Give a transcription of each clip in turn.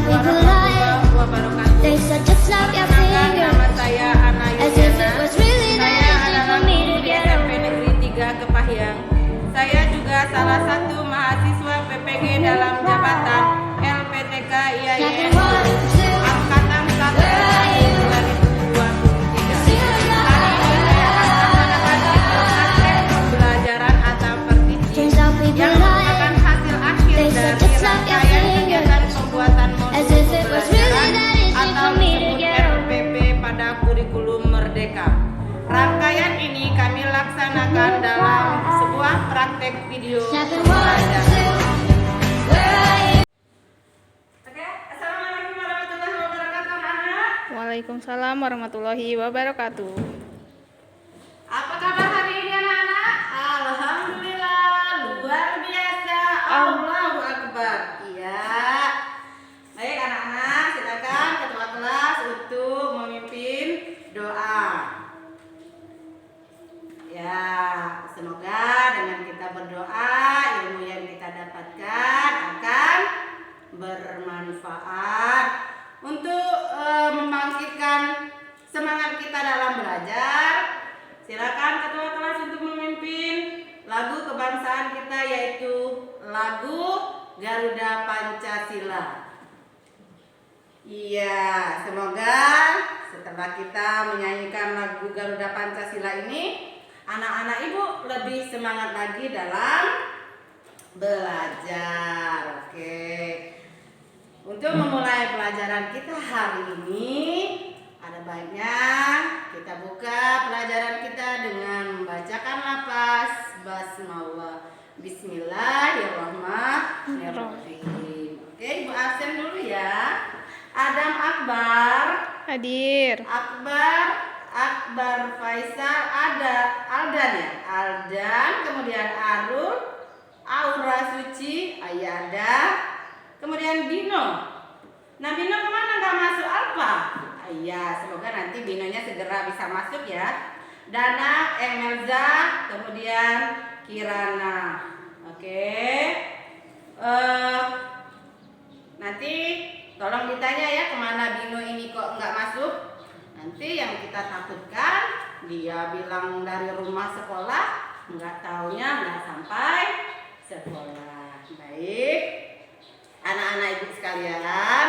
warahmatullahi wabarakatuh. Perkenalkan, nama saya Ana Yuliana. Saya adalah guru di SMP Negeri 3 Kepahyang. Saya juga salah satu mahasiswa PPG dalam jabatan LPTK IAIN Angkatan 1 tahun 2023. Hari ini saya akan menggunakan video praktek pembelajaran atau vertisi yang merupakan hasil akhir dari rangkaian kegiatan pembuatan modul pembelajaran atau disebut RPP pada kurikulum Merdeka. Rangkaian ini kami laksanakan dalam sebuah praktek video pembelajaran. Oke, Assalamualaikum warahmatullahi wabarakatuh, anak. Waalaikumsalam warahmatullahi wabarakatuh. Apa kabar hari ini, anak-anak? Alhamdulillah, luar biasa. Allahu Akbar. Iya. Baik, anak-anak, silakan ketua kelas untuk memimpin doa. Ya, semoga dengan kita berdoa, ilmu yang kita dapatkan akan bermanfaat untuk membangkitkan semangat kita dalam belajar. Silakan ketua kelas untuk memimpin lagu kebangsaan kita, yaitu lagu Garuda Pancasila. Iya, semoga setelah kita menyanyikan lagu Garuda Pancasila ini, anak-anak ibu lebih semangat lagi dalam belajar. Oke. Untuk memulai pelajaran kita hari ini, ada baiknya kita buka pelajaran kita dengan membacakan lafaz basmalah. Bismillahirrahmanirrahim. Oke, Ibu absen dulu ya. Adam Akbar. Hadir. Akbar Faisal, Aldan ya. Aldan, kemudian Arul, Aura Suci, Ayada, kemudian Bino. Nah, Bino kemana nggak masuk Alfa? Iya, semoga nanti Binonya segera bisa masuk ya. Dana, Emelza, kemudian Kirana. Oke. Nanti tolong ditanya ya, kemana Bino ini kok nggak masuk. Nanti yang kita takutkan dia bilang dari rumah sekolah, nggak taunya nggak sampai sekolah. Baik, anak-anak ibu sekalian,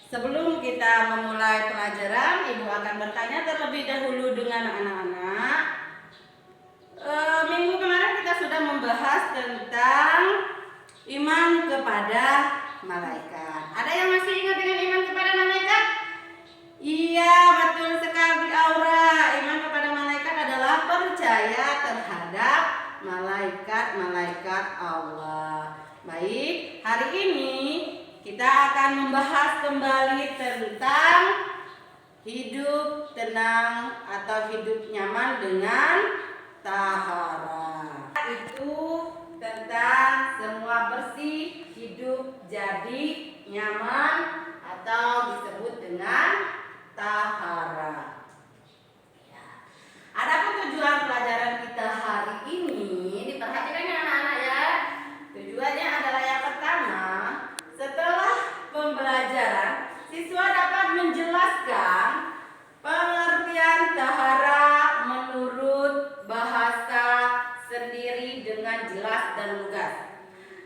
sebelum kita memulai pelajaran, ibu akan bertanya terlebih dahulu dengan anak-anak. Minggu kemarin kita sudah membahas tentang iman kepada malaikat. Ada yang masih ingat dengan iman kepada malaikat? Iya, betul sekali Aura. Iman kepada malaikat adalah percaya terhadap malaikat-malaikat Allah. Baik, hari ini kita akan membahas kembali tentang hidup tenang atau hidup nyaman dengan tahara. Itu tentang semua bersih, hidup jadi nyaman atau disebut dengan tahara. Ya. Adapun tujuan pelajaran kita hari ini, diperhatikan ya anak-anak ya. Tujuannya adalah yang pertama, setelah pembelajaran, siswa dapat menjelaskan pengertian tahara menurut bahasa sendiri dengan jelas dan lugas.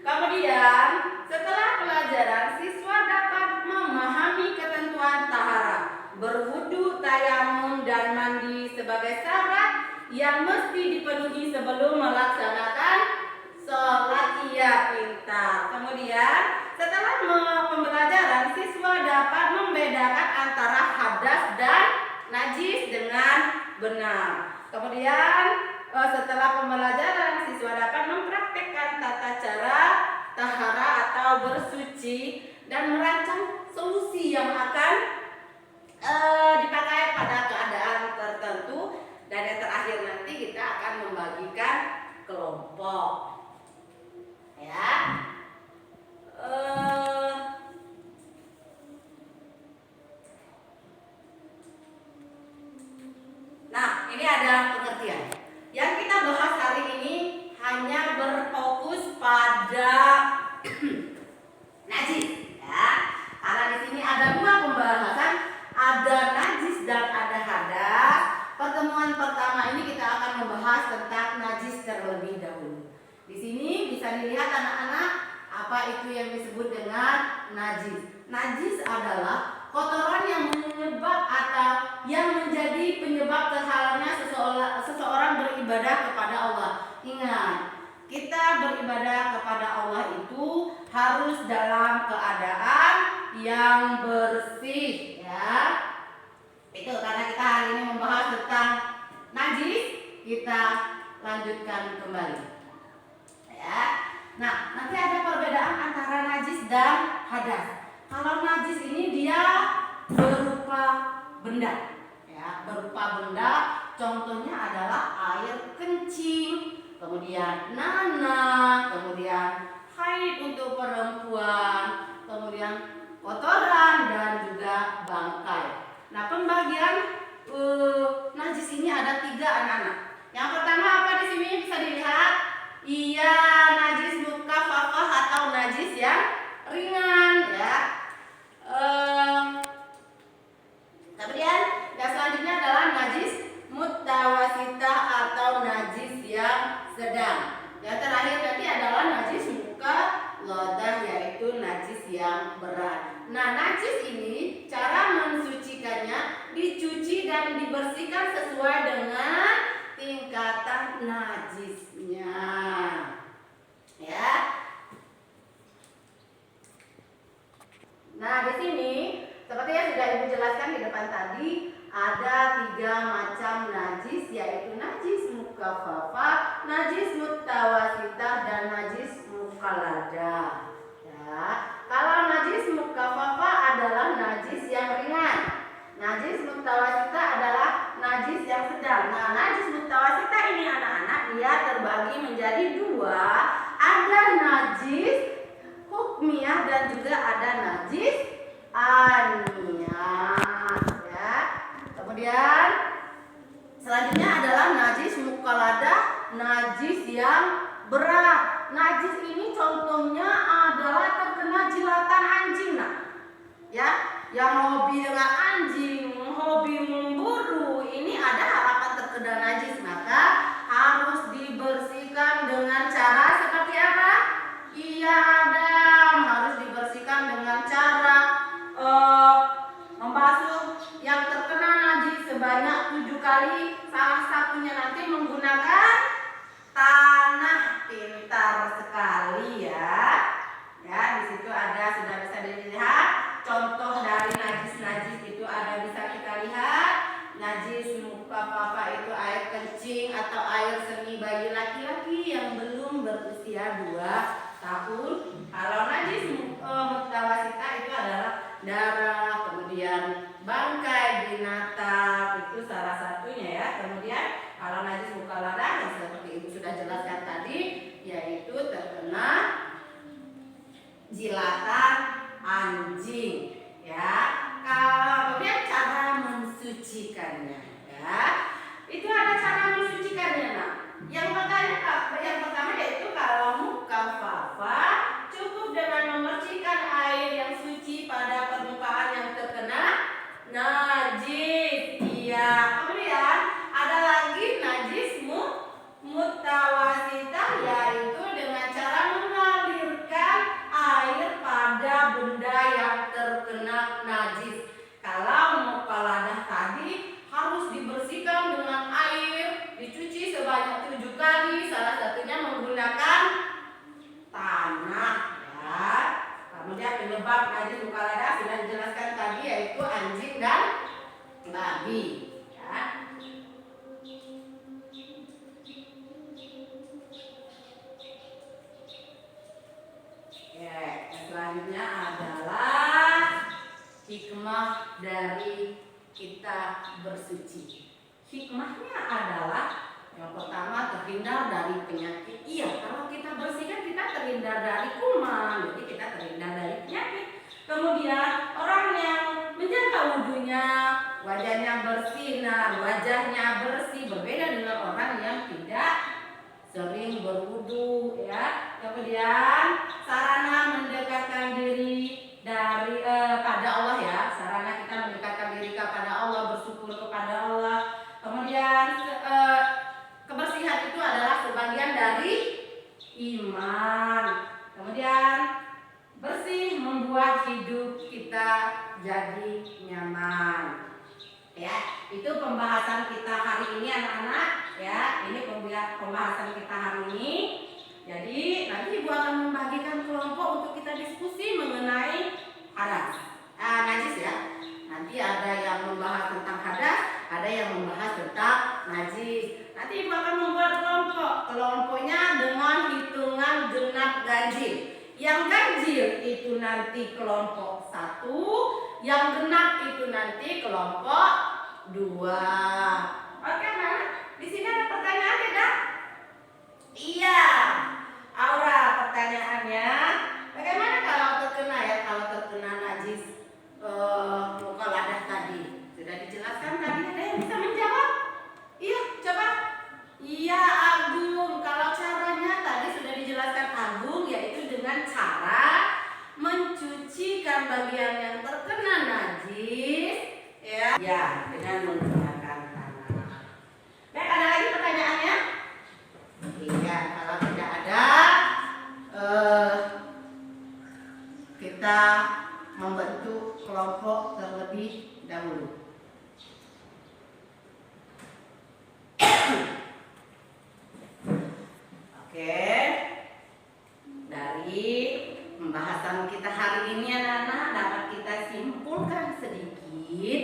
Kemudian, setelah pelajaran, siswa dapat memahami ketentuan tahara, berwudu, tayamum, dan mandi sebagai syarat yang mesti dipenuhi sebelum melaksanakan sholat. Iya, pintar. Kemudian, setelah pembelajaran, siswa dapat membedakan antara hadas dan najis dengan benar. Kemudian, setelah pembelajaran, siswa dapat mempraktekkan tata cara tahara atau bersuci dan merancang solusi yang akan dipakai pada keadaan tertentu. Dan yang terakhir nanti kita akan membagikan kelompok. Ya. Nah, ini ada pengertian. Yang kita bahas hari ini hanya berfokus pada bisa dilihat anak-anak, apa itu yang disebut dengan najis. Najis adalah kotoran yang menyebab atau yang menjadi penyebab terhalangnya seseorang beribadah kepada Allah. Ingat, kita beribadah kepada Allah itu harus dalam keadaan yang bersih, ya. Itu karena kita hari ini membahas tentang najis, kita lanjutkan kembali. Ya. Nah, nanti ada perbedaan antara najis dan hadas. Kalau najis ini dia berupa benda, ya, berupa benda. Contohnya adalah air kencing, kemudian nanah, kemudian haid untuk perempuan, kemudian kotoran dan juga bangkai. Nah, pembagian najis ini ada 3 anak-anak. Yang pertama apa di sini bisa dilihat? Iya, najis mukhafafah atau najis yang ringan, ya. Kemudian yang selanjutnya adalah najis mutawasitah atau najis yang sedang. Yang terakhir nanti adalah najis mukhaladah, yaitu najis yang berat. Nah, najis ini cara mensucikannya dicuci dan dibersihkan sesuai dengan tingkatan najisnya, ya. Nah, di sini seperti yang sudah Ibu jelaskan di depan tadi, ada 3 macam najis, yaitu najis mukhafafah, najis mutawasitah, dan najis mukhaladah. Ya, kalau najis mukhafafah adalah najis yang ringan. Najis mutawasitah adalah najis yang sedang. Nah, najis mutawasitah ini anak-anak dia terbagi menjadi 2. Ada najis hukmiyah dan juga ada najis aniyah, ya. Kemudian selanjutnya adalah najis mukhaladah, najis yang berat. Najis ini contohnya adalah terkena jilatan anjing, nah, ya. Yang hobi dengan anjing, hobi memburu, ini ada harapan terkena najis, maka harus dibersihkan dengan cara seperti apa? Iya, Adam, harus dibersihkan dengan cara membasuh yang terkena najis sebanyak 7 kali. Salah satunya nanti menggunakan tanah, pintar sekali, ya. Ya, di situ ada, sudah bisa dilihat contoh dari najis-najis itu ada, bisa kita lihat. Najis mukhafafah itu air kencing atau air seni bayi laki-laki yang belum berusia 2 tahun. Kalau najis mutawasitah itu adalah darah, kemudian bangkai binatang, itu salah satunya, ya. Kemudian kalau najis mukhaladah yang seperti Ibu sudah jelaskan tadi, yaitu terkena jilatan anjing, ya. Kemudian cara mensucikannya, ya. Itu ada cara mensucikannya, nah. Yang pertama yaitu kalau mukhafafah cukup dengan memercikan air yang suci pada permukaan yang terkena najis. Iya. Kemudian ada lagi najis mutawasitah, yaitu dengan cara mengalirkan air pada benda yang terkena najis. Kalau mukhaladah tadi harus dibersihkan dengan air, dicuci sebanyak 7 kali, salah satunya menggunakan tanah, ya. Kemudian penyebab najis mukhaladah sudah dijelaskan tadi, yaitu anjing dan babi, ya. Selanjutnya adalah hikmah dari kita bersuci. Hikmahnya adalah yang pertama terhindar dari penyakit. Iya, kalau kita bersihkan kita terhindar dari kuman, jadi kita terhindar dari penyakit. Kemudian orang yang menjaga wudhunya, wajahnya bersinar, wajahnya bersih, berbeda dengan orang yang tidak sering berwudu, ya. Kemudian sarana mendekatkan diri dari pada Allah, ya. Sarana kita mendekatkan diri kepada Allah, bersyukur kepada Allah. Kemudian kebersihan itu adalah sebagian dari iman. Itu pembahasan kita hari ini anak-anak ya. Ini pembahasan kita hari ini. Jadi nanti Ibu akan membagikan kelompok untuk kita diskusi mengenai hadas, najis ya. Nanti ada yang membahas tentang hadas, ada yang membahas tentang najis. Nanti Ibu akan membuat kelompok. Kelompoknya dengan hitungan genap ganjil. Yang ganjil itu nanti kelompok 1, yang genap itu nanti kelompok 2. Oke, Nak? Di sini ada pertanyaan tidak? Iya. Aura, pertanyaannya, bagaimana kalau terkena ya, kalau terkena najis muka ladah tadi? Sudah dijelaskan tadi, ada yang bisa menjawab? Iya, coba. Iya, Agung. Kalau caranya tadi sudah dijelaskan Agung, yaitu dengan cara mencucikan bagian yang terkena najis, ya, dengan menggunakan tangan. Baik, ada lagi pertanyaannya? Iya, kalau tidak ada, kita membentuk kelompok terlebih dahulu. Oke, dari pembahasan kita hari ini anak-anak dapat kita simpulkan sedikit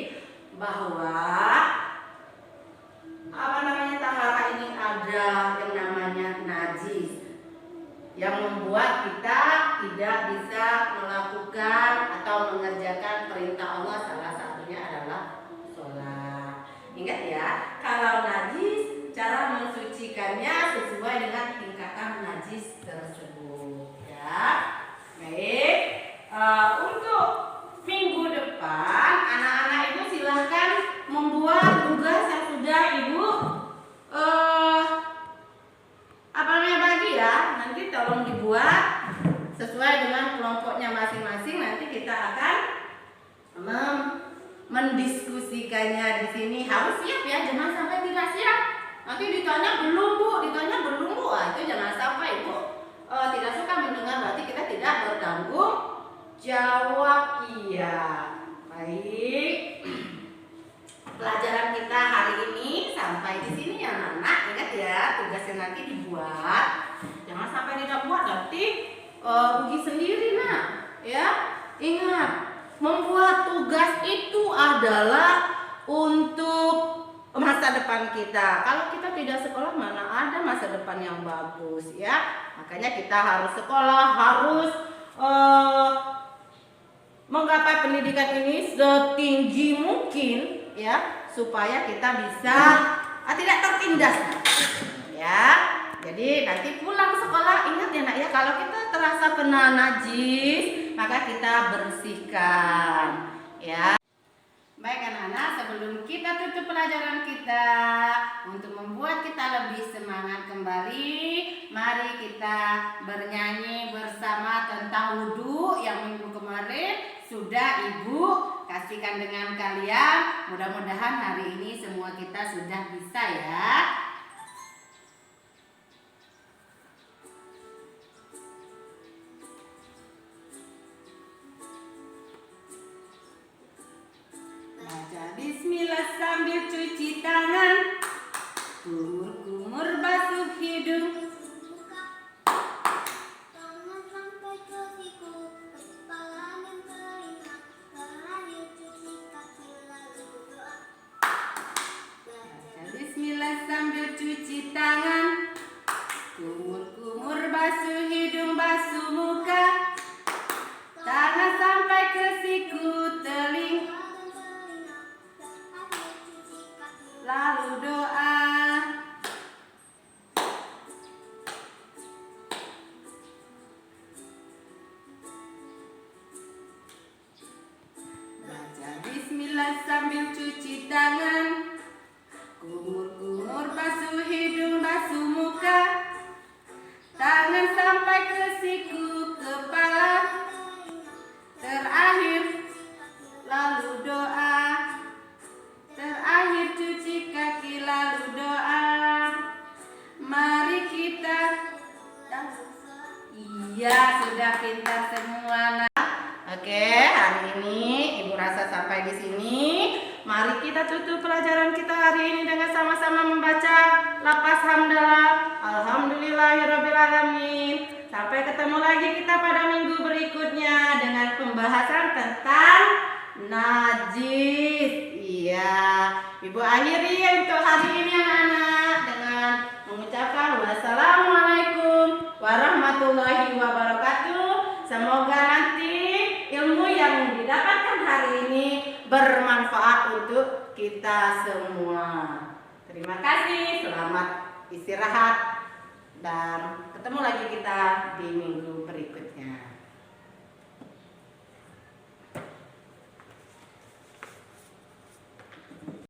bahwa taharah ini ada yang namanya najis yang membuat kita tidak bisa melakukan atau mengerjakan perintah Allah, salah satunya adalah sholat. Ingat ya, kalau najis cara mensucikannya sesuai dengan tingkatan najis tersebut ya. Baik, untuk minggu depan anak-anak itu silahkan membuat tugas yang sudah Ibu bagi ya. Nanti tolong dibuat sesuai dengan kelompoknya masing-masing. Nanti kita akan mendiskusikannya di sini. Harus siap ya, jangan sampai tidak siap. Nanti ditanya belum Bu, itu jangan sampai Bu. Tidak suka mendengar, berarti kita tidak bertanggung jawab. Iya. Baik. Pelajaran kita hari ini sampai di sini ya anak-anak. Ingat ya, tugasnya nanti dibuat. Jangan sampai tidak buat, nanti rugi sendiri nak. Ya, ingat, membuat tugas itu adalah untuk masa depan kita. Kalau kita tidak sekolah, mana ada masa depan yang bagus ya. Makanya kita harus sekolah, harus menggapai pendidikan ini setinggi mungkin ya, supaya kita bisa tidak tertindas ya. Jadi nanti pulang sekolah ingat ya nak ya, kalau kita terasa kena najis maka kita bersihkan ya. Baik anak-anak, sebelum kita tutup pelajaran kita, untuk membuat kita lebih semangat kembali, mari kita bernyanyi bersama tentang wudhu yang minggu kemarin sudah Ibu kasihkan dengan kalian. Mudah-mudahan hari ini semua kita sudah bisa ya. Baca bismillah sambil cuci tangan, kumur-kumur basuh hidung. Sambil cuci tangan, kumur-kumur basuh hidung, basuh muka, tangan sampai ke siku telinga, lalu doa. Baca bismillah sambil cuci tangan, kumur-kumur basuh hidung, basuh muka, tangan sampai ke siku kepala, terakhir lalu doa, terakhir cuci kaki lalu doa. Mari kita, iya sudah pintar semua. Oke, hari ini Ibu rasa sampai di sini. mari kita tutup pelajaran kita hari ini dengan sama-sama membaca lafaz hamdalah. Alhamdulillahirrabbilalamin. Sampai ketemu lagi kita pada minggu berikutnya dengan pembahasan tentang najis. Iya, Ibu akhiri untuk hari ini anak-anak dengan mengucapkan wassalamualaikum warahmatullahi wabarakatuh. Semoga nanti ilmu yang didapatkan hari ini bermanfaat untuk kita semua. Terima kasih, selamat istirahat dan ketemu lagi kita di minggu